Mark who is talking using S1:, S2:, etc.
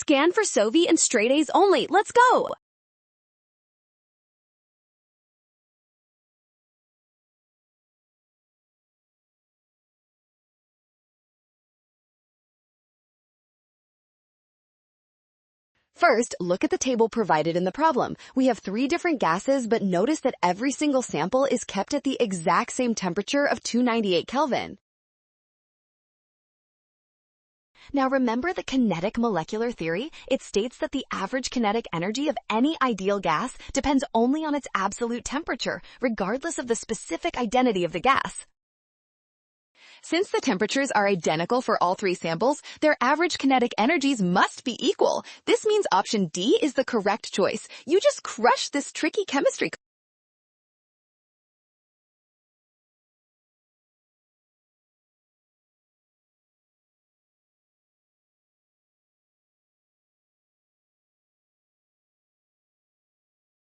S1: Scan for Sovi and straight A's only. Let's go! First, look at the table provided in the problem. We have 3 different gases, but notice that every single sample is kept at the exact same temperature of 298 Kelvin. Now remember the kinetic molecular theory? It states that the average kinetic energy of any ideal gas depends only on its absolute temperature, regardless of the specific identity of the gas. Since the temperatures are identical for all 3 samples, their average kinetic energies must be equal. This means option D is the correct choice. You just crushed this tricky chemistry